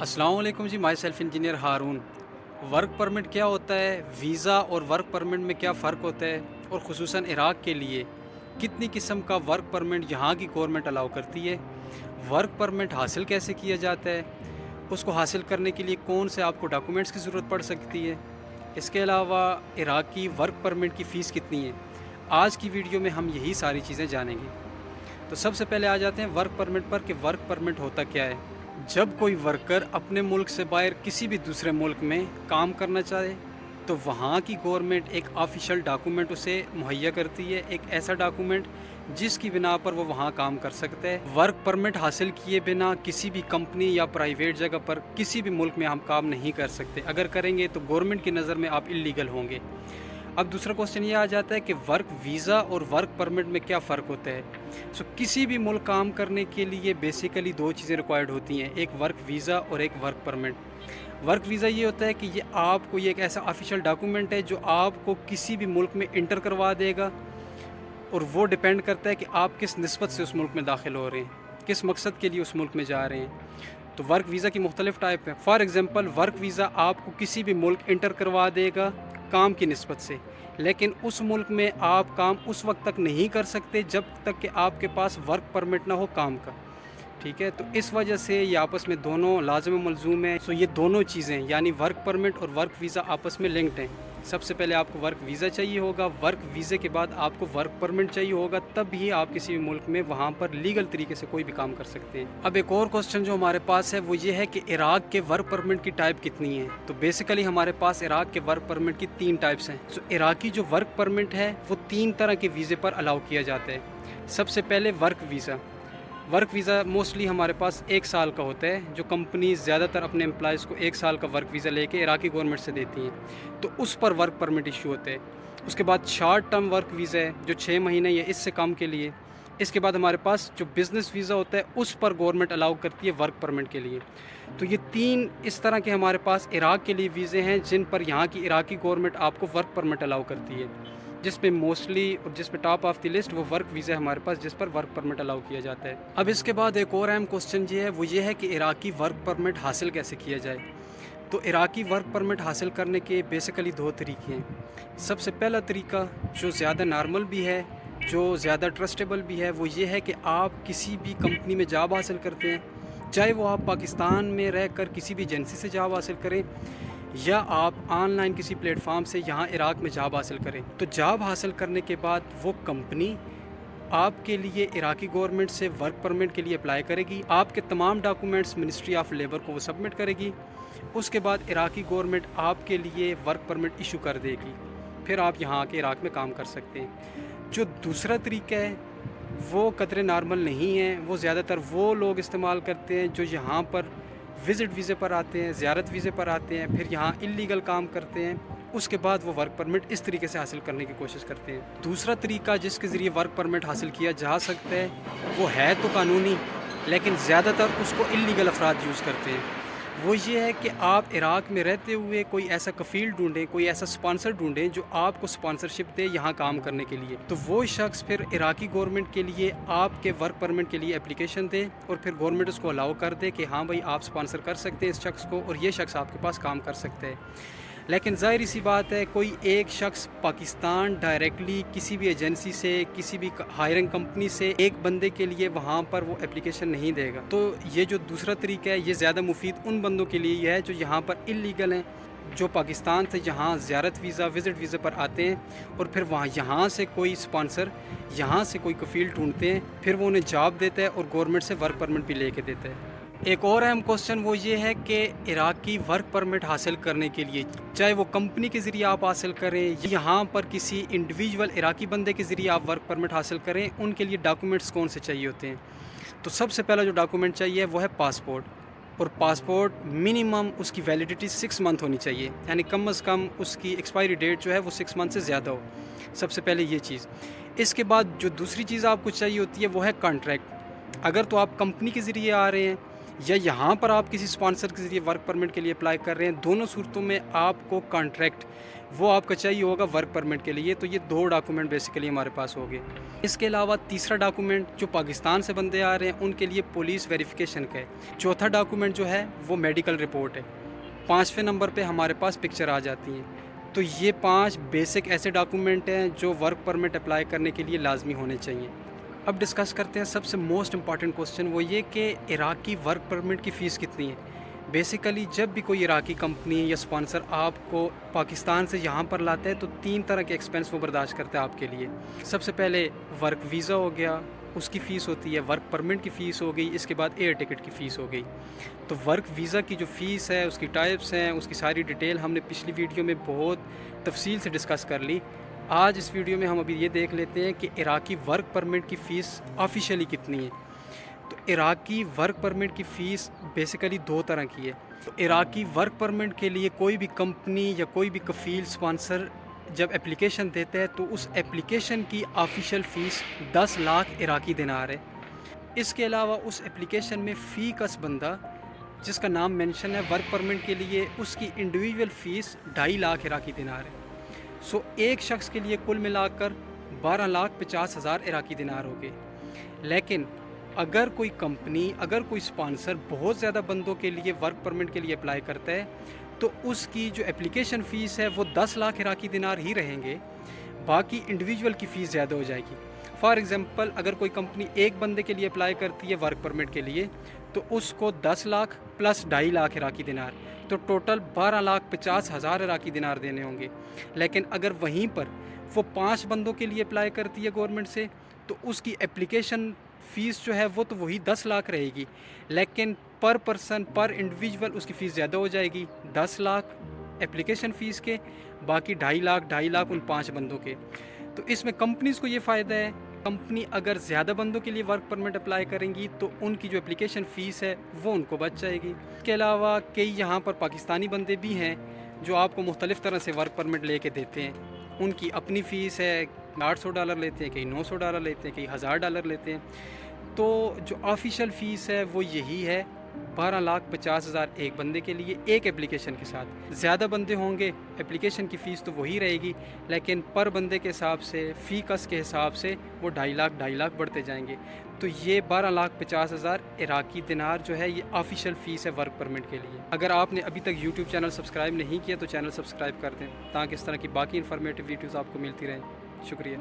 अस्सलाम वालेकुम जी। My self engineer Haroon. Work permit क्या होता है, वीज़ा और वर्क परमिट में क्या फ़र्क होता है, और ख़ुसूसन इराक़ के लिए कितनी किस्म का वर्क परमिट यहाँ की गवर्नमेंट अलाउ करती है, वर्क परमिट हासिल कैसे किया जाता है, उसको हासिल करने के लिए कौन से आपको डॉक्यूमेंट्स की ज़रूरत पड़ सकती है, इसके अलावा इराक़ की वर्क परमिट की फ़ीस कितनी है। आज की वीडियो में हम यही सारी चीज़ें जानेंगे। तो सबसे पहले आ जाते हैं वर्क परमिट पर कि वर्क परमिट होता क्या है। जब कोई वर्कर अपने मुल्क से बाहर किसी भी दूसरे मुल्क में काम करना चाहे तो वहाँ की गवर्नमेंट एक ऑफिशियल डॉक्यूमेंट उसे मुहैया करती है, एक ऐसा डॉक्यूमेंट जिसकी बिना पर वो वहाँ काम कर सकता है। वर्क परमिट हासिल किए बिना किसी भी कंपनी या प्राइवेट जगह पर किसी भी मुल्क में हम काम नहीं कर सकते। अगर करेंगे तो गवर्नमेंट की नज़र में आप इलीगल होंगे। अब दूसरा क्वेश्चन ये आ जाता है कि वर्क वीज़ा और वर्क परमिट में क्या फ़र्क होता है। किसी भी मुल्क काम करने के लिए बेसिकली दो चीज़ें रिक्वायर्ड होती हैं, एक वर्क वीज़ा और एक वर्क परमिट। वर्क वीज़ा ये होता है कि ये आपको ये एक ऐसा ऑफिशियल डॉक्यूमेंट है जो आपको किसी भी मुल्क में इंटर करवा देगा, और वो डिपेंड करता है कि आप किस निस्बत से उस मुल्क में दाखिल हो रहे हैं, किस मकसद के लिए उस मुल्क में जा रहे हैं। तो वर्क वीज़ा की मुख्तलिफ़ टाइप हैं। फॉर एग्ज़ाम्पल वर्क वीज़ा आपको किसी भी मुल्क इंटर करवा देगा काम की निस्बत से, लेकिन उस मुल्क में आप काम उस वक्त तक नहीं कर सकते जब तक कि आपके पास वर्क परमिट ना हो काम का। ठीक है, तो इस वजह से ये आपस में दोनों लाज़िम मलज़ूम है। ये दोनों चीज़ें यानी वर्क परमिट और वर्क वीज़ा आपस में लिंक्ड हैं। सबसे पहले आपको वर्क वीज़ा चाहिए होगा, वर्क वीज़े के बाद आपको वर्क परमिट चाहिए होगा, तब भी आप किसी भी मुल्क में वहाँ पर लीगल तरीके से कोई भी काम कर सकते हैं। अब एक और क्वेश्चन जो हमारे पास है वो ये है कि इराक़ के वर्क परमिट की टाइप कितनी है। तो बेसिकली हमारे पास इराक़ के वर्क परमिट की 3 टाइप्स हैं। इराक़ी जो वर्क परमिट है वो 3 तरह के वीज़े पर अलाउ किया जाता है। सबसे पहले work visa. Work visa mostly हमारे पास 1 साल का होता है, जो कंपनी ज़्यादातर अपने एम्प्लॉइज़ को 1 साल का वर्क वीज़ा लेके इराक़ी गवर्नमेंट से देती हैं, तो उस पर वर्क परमिट इशू होते हैं। उसके बाद शॉर्ट टर्म वर्क वीज़ा है जो 6 महीने या इससे कम के लिए। इसके बाद हमारे पास जो बिज़नेस वीज़ा होता है उस पर गवर्नमेंट अलाउ करती है वर्क परमिट के लिए। तो ये 3 इस तरह के हमारे पास इराक़ के लिए वीज़े हैं जिन पर यहाँ की इराक़ी गवर्नमेंट आपको वर्क परमिट अलाउ करती है, जिसमें मोस्टली और जिसमें टॉप ऑफ द लिस्ट वो वर्क वीज़ा है हमारे पास, जिस पर वर्क परमिट अलाउ किया जाता है। अब इसके बाद एक और अहम क्वेश्चन ये है, वो ये है कि इराक़ी वर्क परमिट हासिल कैसे किया जाए। तो इराक़ी वर्क परमिट हासिल करने के बेसिकली 2 तरीके हैं। सबसे पहला तरीका जो ज़्यादा नॉर्मल भी है, जो ज़्यादा ट्रस्टेबल भी है, वो ये है कि आप किसी भी कंपनी में जॉब हासिल करते हैं, चाहे वो आप पाकिस्तान में रह कर किसी भी एजेंसी से जॉब हासिल करें या आप ऑनलाइन किसी प्लेटफॉर्म से यहाँ इराक़ में जॉब हासिल करें। तो जॉब हासिल करने के बाद वो कंपनी आपके लिए इराक़ी गवर्नमेंट से वर्क परमिट के लिए अप्लाई करेगी, आपके तमाम डॉक्यूमेंट्स मिनिस्ट्री ऑफ लेबर को वो सबमिट करेगी। उसके बाद इराक़ी गवर्नमेंट आपके लिए वर्क परमिट इशू कर देगी, फिर आप यहाँ आके इराक़ में काम कर सकते हैं। जो दूसरा तरीका है वो कतरे नॉर्मल नहीं है, वो ज़्यादातर वो लोग इस्तेमाल करते हैं जो यहाँ पर विज़िट वीज़े पर आते हैं, ज़ियारत वीज़े पर आते हैं, फिर यहाँ इल्लीगल काम करते हैं, उसके बाद वो वर्क परमिट इस तरीके से हासिल करने की कोशिश करते हैं। दूसरा तरीका जिसके ज़रिए वर्क परमिट हासिल किया जा सकता है वो है तो कानूनी, लेकिन ज़्यादातर उसको इल्लीगल अफराद यूज़ करते हैं। वो ये है कि आप इराक़ में रहते हुए कोई ऐसा कफ़ील ढूंढें, कोई ऐसा स्पॉन्सर ढूंढें जो आपको स्पॉन्सरशिप दे यहाँ काम करने के लिए। तो वो शख्स फिर इराक़ी गवर्नमेंट के लिए आपके वर्क परमिट के लिए एप्लीकेशन दे, और फिर गवर्नमेंट उसको अलाउ कर दे कि हाँ भाई आप स्पॉन्सर कर सकते हैं इस शख्स को, और ये शख्स आपके पास काम कर सकते हैं। लेकिन ज़ाहिर सी बात है कोई एक शख्स पाकिस्तान डायरेक्टली किसी भी एजेंसी से, किसी भी हायरिंग कंपनी से एक बंदे के लिए वहाँ पर वो एप्लीकेशन नहीं देगा। तो ये जो दूसरा तरीका है ये ज़्यादा मुफीद उन बंदों के लिए है जो यहाँ पर इल्लीगल हैं, जो पाकिस्तान से यहाँ ज़ियारत वीज़ा विज़िट वीज़ा पर आते हैं, और फिर यहाँ से कोई स्पॉन्सर यहाँ से कोई कफ़ील ढूंढते हैं, फिर वो उन्हें जॉब देता है और गवर्नमेंट से वर्क परमिट भी लेके देता है। एक और अहम क्वेश्चन वो ये है कि इराक़ी वर्क परमिट हासिल करने के लिए, चाहे वो कंपनी के ज़रिए आप हासिल करें या यहाँ पर किसी इंडिविजुअल इराक़ी बंदे के ज़रिए आप वर्क परमिट हासिल करें, उनके लिए डॉक्यूमेंट्स कौन से चाहिए होते हैं। तो सबसे पहला जो डॉक्यूमेंट चाहिए वो है पासपोर्ट, और पासपोर्ट मिनिमम उसकी वैलिडिटी 6 मंथ होनी चाहिए, यानी कम अज़ कम उसकी एक्सपायरी डेट जो है वो 6 मंथ से ज़्यादा हो। सबसे पहले ये चीज़। इसके बाद जो दूसरी चीज़ आपको चाहिए होती है वो है कॉन्ट्रैक्ट। अगर तो आप कंपनी के ज़रिए आ रहे हैं یا یہاں پر آپ کسی اسپانسر کے ذریعے ورک پرمٹ کے لیے اپلائی کر رہے ہیں، دونوں صورتوں میں آپ کو کانٹریکٹ وہ آپ کا چاہیے ہوگا ورک پرمٹ کے لیے. تو یہ 2 ڈاکومنٹ بیسیکلی ہمارے پاس ہو گئے. اس کے علاوہ تیسرا ڈاکومنٹ جو پاکستان سے بندے آ رہے ہیں ان کے لیے پولیس ویریفیکیشن کا ہے. چوتھا ڈاکومنٹ جو ہے وہ میڈیکل رپورٹ ہے. 5ویں نمبر پہ ہمارے پاس پکچر آ جاتی ہیں. تو یہ 5 بیسک ایسے ڈاکومنٹ ہیں جو ورک پرمٹ اپلائی کرنے کے لیے لازمی ہونے چاہیے. اب ڈسکس کرتے ہیں سب سے موسٹ امپارٹنٹ کوسچن، وہ یہ کہ عراقی ورک پرمٹ کی فیس کتنی ہے. بیسیکلی جب بھی کوئی عراقی کمپنی یا اسپانسر آپ کو پاکستان سے یہاں پر لاتا ہے تو 3 طرح کے ایکسپینس وہ برداشت کرتا ہے آپ کے لیے. سب سے پہلے ورک ویزا ہو گیا، اس کی فیس ہوتی ہے. ورک پرمٹ کی فیس ہو گئی. اس کے بعد ایئر ٹکٹ کی فیس ہو گئی. تو ورک ویزا کی جو فیس ہے، اس کی ٹائپس ہیں، اس کی ساری ڈیٹیل ہم نے پچھلی ویڈیو میں بہت تفصیل سے ڈسکس کر لی. آج اس ویڈیو میں ہم ابھی یہ دیکھ لیتے ہیں کہ عراقی ورک پرمٹ کی فیس آفیشیلی کتنی ہے. تو عراقی ورک پرمٹ کی فیس بیسیکلی 2 طرح کی ہے. تو عراقی ورک پرمٹ کے لیے کوئی بھی کمپنی یا کوئی بھی کفیل اسپانسر جب اپلیکیشن دیتا ہے تو اس اپلیکیشن کی آفیشیل فیس 10 لاکھ عراقی دینار ہے. اس کے علاوہ اس اپلیکیشن میں فی کس بندہ جس کا نام مینشن ہے ورک پرمٹ کے لیے، اس کی انڈیویجول فیس 2.5 لاکھ عراقی دینار ہے. سو ایک شخص کے لیے کل ملا کر 12,50,000 عراقی دینار ہو گئے. لیکن اگر کوئی کمپنی، اگر کوئی اسپانسر بہت زیادہ بندوں کے لیے ورک پرمٹ کے لیے اپلائی کرتا ہے تو اس کی جو اپلیکیشن فیس ہے وہ 10 لاکھ عراقی دینار ہی رہیں گے، باقی انڈیویجول کی فیس زیادہ ہو جائے گی. فار ایگزامپل اگر کوئی کمپنی ایک بندے کے لیے اپلائی کرتی ہے ورک پرمٹ کے لیے تو اس کو 10 لاکھ پلس 2.5 لاکھ عراقی دینار، تو ٹوٹل 12,50,000 عراقی دینار دینے ہوں گے. لیکن اگر وہیں پر وہ 5 بندوں کے لیے اپلائی کرتی ہے گورنمنٹ سے تو اس کی اپلیکیشن فیس جو ہے وہ تو وہی 10 لاکھ رہے گی، لیکن پر پرسن پر انڈیویجول اس کی فیس زیادہ ہو جائے گی. 10 لاکھ اپلیکیشن فیس کے، باقی 2.5 لاکھ ان 5 بندوں کے. تو اس میں کمپنیز کو یہ فائدہ ہے، کمپنی اگر زیادہ بندوں کے لیے ورک پرمٹ اپلائی کریں گی تو ان کی جو اپلیکیشن فیس ہے وہ ان کو بچ جائے گی. اس کے علاوہ کئی یہاں پر پاکستانی بندے بھی ہیں جو آپ کو مختلف طرح سے ورک پرمٹ لے کے دیتے ہیں. ان کی اپنی فیس ہے، $800 لیتے ہیں، کئی $900 لیتے ہیں، کئی $1,000 لیتے ہیں. تو جو آفیشیل فیس ہے وہ یہی ہے، 12,50,000 ایک بندے کے لیے ایک اپلیکیشن کے ساتھ. زیادہ بندے ہوں گے اپلیکیشن کی فیس تو وہی رہے گی، لیکن پر بندے کے حساب سے، فی کس کے حساب سے وہ 2.5 لاکھ بڑھتے جائیں گے. تو یہ 12,50,000 عراقی دینار جو ہے یہ آفیشیل فیس ہے ورک پرمٹ کے لیے. اگر آپ نے ابھی تک یوٹیوب چینل سبسکرائب نہیں کیا تو چینل سبسکرائب کر دیں تاکہ اس طرح کی باقی انفارمیٹیو ویڈیوز آپ کو ملتی رہیں. شکریہ.